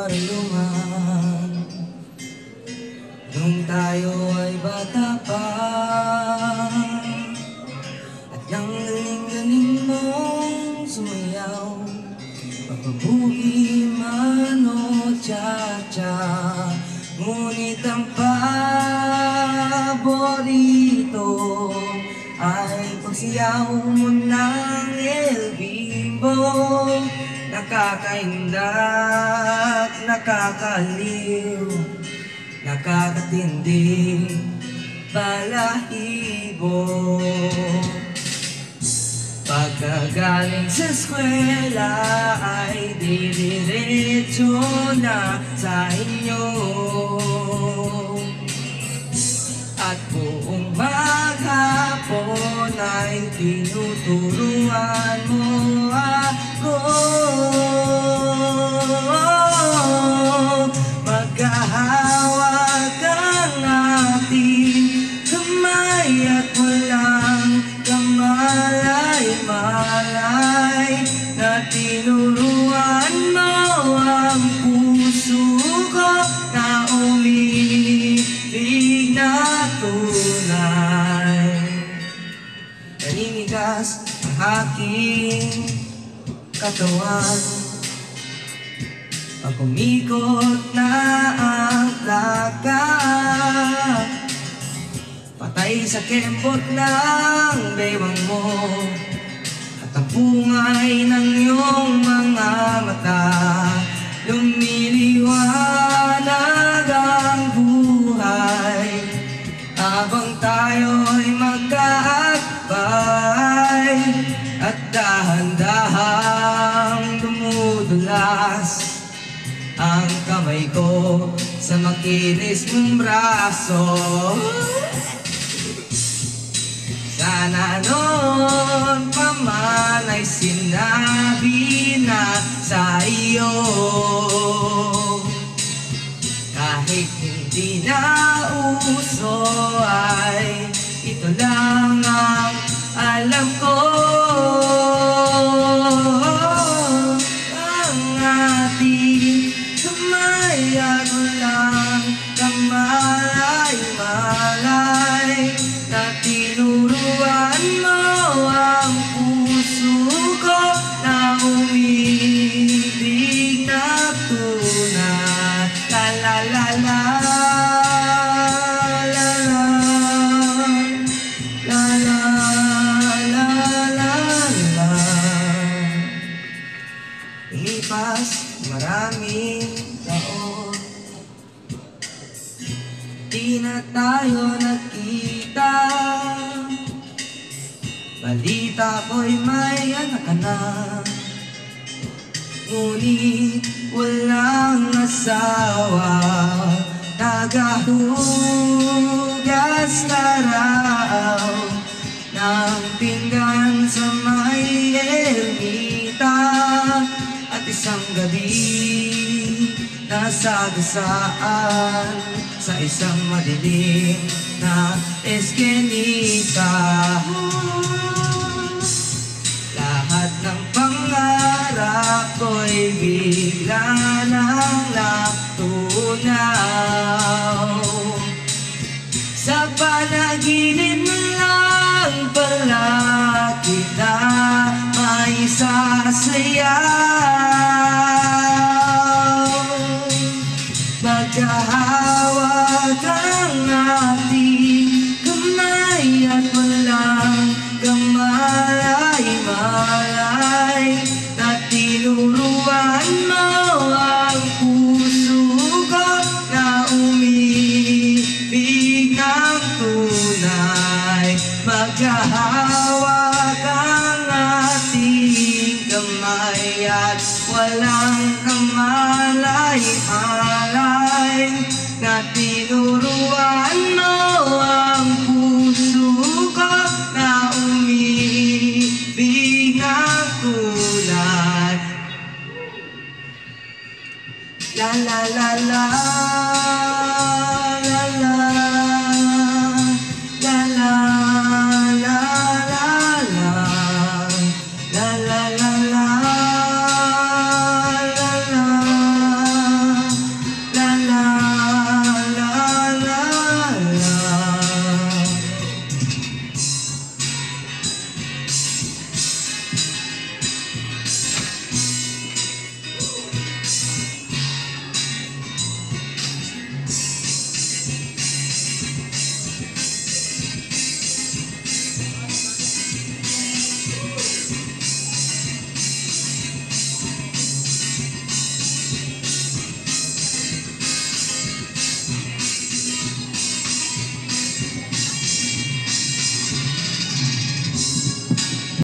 karunungan nung tayo ay bata pa. At nang galing-galing mong sumayaw, pagpabuhi man o cha-cha, ngunit ang paborito ay pagsiyaw mo ng El Bimbo. Nakakaindak, nakakaliw, nakakatindi, balahibo. Pagkagaling sa eskwela ay didiretso na sa inyo, at buong maghapon ay tinuturuan mo ako. Maghahawak ang ating kamay at walang kamalay-malay, na tinuruan mo ang puso ko na umiibig na tunay. Naninigas ang aking katawan pag umikot na ang plaka, patay sa kembot ng bewang mo at ang pungay ng iyong mga mata. Lumiliwanag ang buhay habang tayo'y magkaakbay, at dahan-dahang dumudulas ang kamay ko sa makinis mong braso. Sana noon pa man ay sinabi na sa iyo, kahit hindi na uso ay ito lang ang alam ko. Ang ating kamay at walang kamalay-malay, na tinuruan mo ang puso ko na umiibig na tunay. La la la la, la la, la la, la la la. Lumipas maraming taon, di na tayo nagkita. Balita ko'y may anak ka na, ngunit walang asawa. Nagahugas na raw ng pinggan sa may ermita, at isang gabi nasagasaan sa isang madilim na eskenita. Lahat ng pangarap ko'y bigla nang natunaw. Sa panaginip lang pala kita may sasayaw. Magkahawak ang ating kamay at walang kamalay-malay, na tinuruan mo ang puso ko na umiibig ng tunay. Magkahawak ang ating kamay at walang kamalay-malay, na